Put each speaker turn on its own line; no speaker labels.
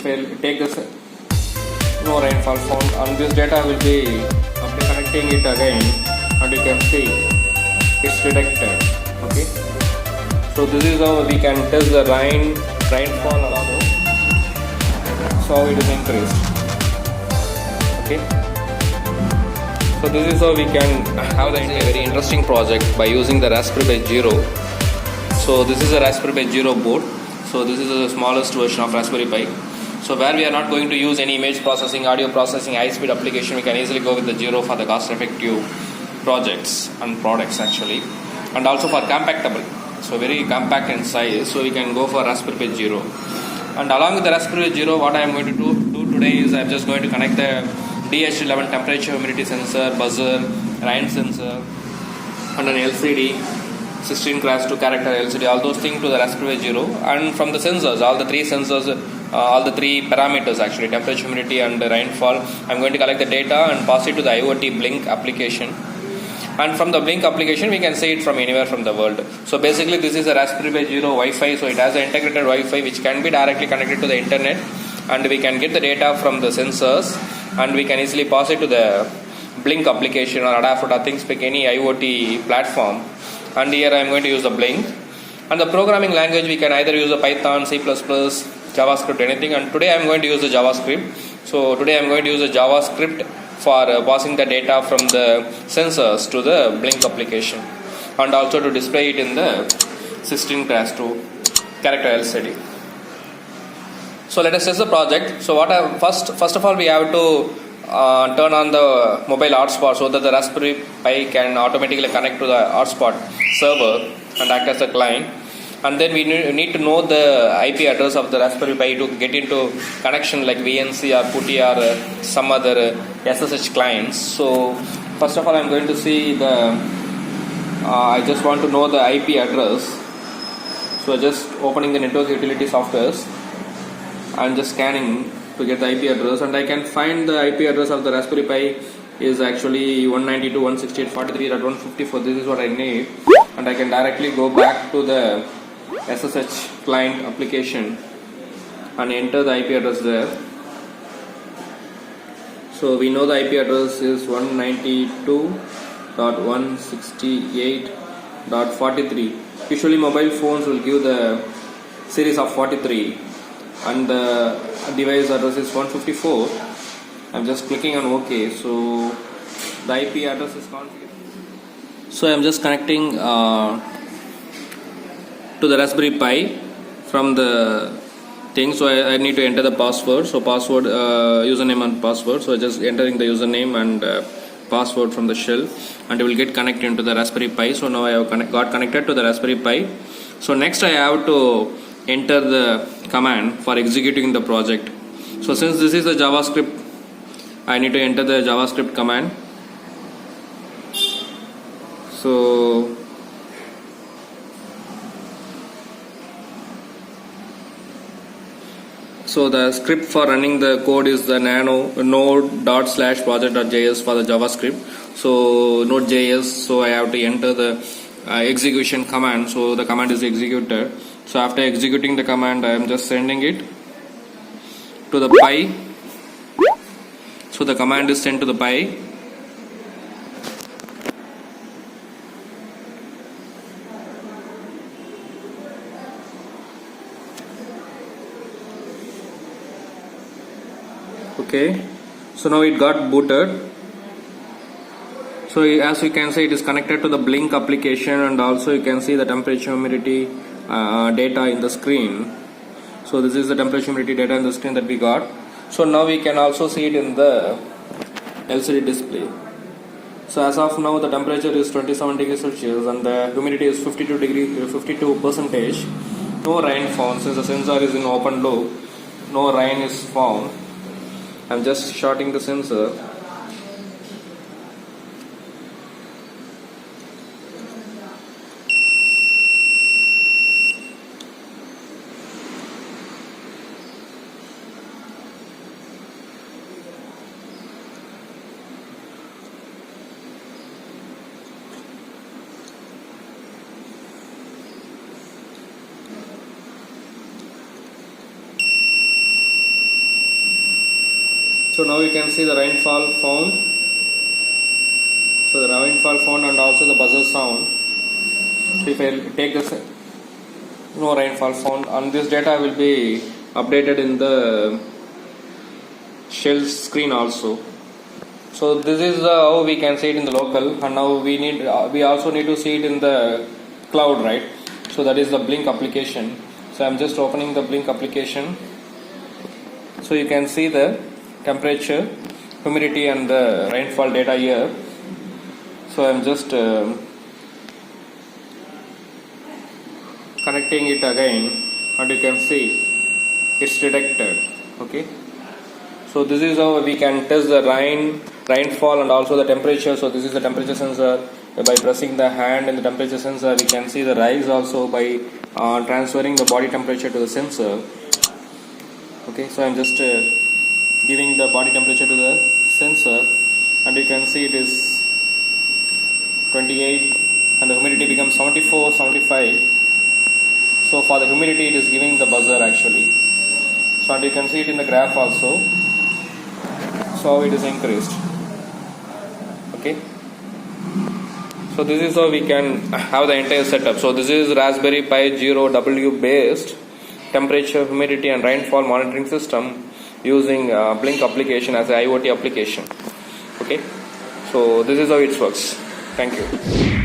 take this no rainfall found, and this data will be after connecting it again, and you can see it's detected. Okay, so this is how we can test the rainfall also. So it is increased. Okay, so this is how we can have a very interesting project by using the Raspberry Pi Zero. So this is a Raspberry Pi Zero board. So this is the smallest version of Raspberry Pi. So where we are not going to use any image processing, audio processing, high-speed application, we can easily go with the Zero for the cost-effective projects and products actually, and also for compactable. So very compact in size. So we can go for Raspberry Pi Zero. And along with the Raspberry Pi Zero, what I am going to do today is I am just going to connect the DH11 temperature humidity sensor, buzzer, rain sensor, and an LCD. 16x2 character LCD, all those things to the Raspberry Pi Zero, and from the sensors, all the three sensors, all the three parameters actually, temperature, humidity and rainfall, I'm going to collect the data and pass it to the IoT Blink application, and from the Blink application we can see it from anywhere from the world. So basically this is a Raspberry Pi Zero Wi-Fi, so it has an integrated Wi-Fi which can be directly connected to the internet, and we can get the data from the sensors and we can easily pass it to the Blink application or Adafruit, things like any IoT platform. And here I am going to use the Blink, and the programming language we can either use the Python, C++, JavaScript, anything, and today I am going to use the JavaScript. So today I am going to use the JavaScript for passing the data from the sensors to the Blink application, and also to display it in the 16x2 character LCD. So let us test the project. So first of all we have to turn on the mobile hotspot so that the Raspberry Pi can automatically connect to the hotspot server and act as a client, and then we need to know the IP address of the Raspberry Pi to get into connection like VNC or PuTTY or some other SSH clients. So first of all I am going to see the I just want to know the IP address. So just opening the network utility softwares, I am just scanning to get the IP address, and I can find the IP address of the Raspberry Pi is actually 192.168.154. This is what I need, and I can directly go back to the SSH client application and enter the IP address there. So we know the IP address is 192.168.43. Usually mobile phones will give the series of 43, and the device address is 154. I'm just clicking on OK. So the IP address is configured. So I'm just connecting to the Raspberry Pi from the thing. So I need to enter the password. So password, username and password. So just entering the username and password from the shell, and it will get connected into the Raspberry Pi. So now I have got connected to the Raspberry Pi. So next I have to enter the command for executing the project. So since this is the JavaScript, I need to enter the JavaScript command. So the script for running the code is the node./project.js for the JavaScript. So node.js, so I have to enter the execution command. So the command is executed. So after executing the command, I am just sending it to the Pi. So the command is sent to the Pi. Okay, so now it got booted. So as you can see, it is connected to the Blink application, and also you can see the temperature, humidity data in the screen. So this is the temperature, humidity data in the screen that we got. So now we can also see it in the LCD display. So as of now the temperature is 27 degrees Celsius and the humidity is 52%. No rain found since the sensor is in open loop. No rain is found. I'm just shorting the sensor. So now you can see the rainfall found. So the rainfall found and also the buzzer sound. If I take this, no rainfall found, and this data will be updated in the shell screen also. So this is how we can see it in the local, and now we also need to see it in the cloud, right? So that is the Blink application. So I'm just opening the Blink application. So you can see the temperature, humidity and the rainfall data here. So I'm just connecting it again, and you can see it's detected. Okay. So this is how we can test the rainfall and also the temperature. So this is the temperature sensor. By pressing the hand in the temperature sensor, we can see the rise also by transferring the body temperature to the sensor. Okay, so I'm just giving the body temperature to the sensor, and you can see it is 28 and the humidity becomes 74, 75. So for the humidity it is giving the buzzer actually. So and you can see it in the graph also. So it is increased. Okay. So this is how we can have the entire setup. So this is Raspberry Pi Zero W based temperature, humidity and rainfall monitoring system using Blink application as an IoT application. Okay. So this is how it works. Thank you.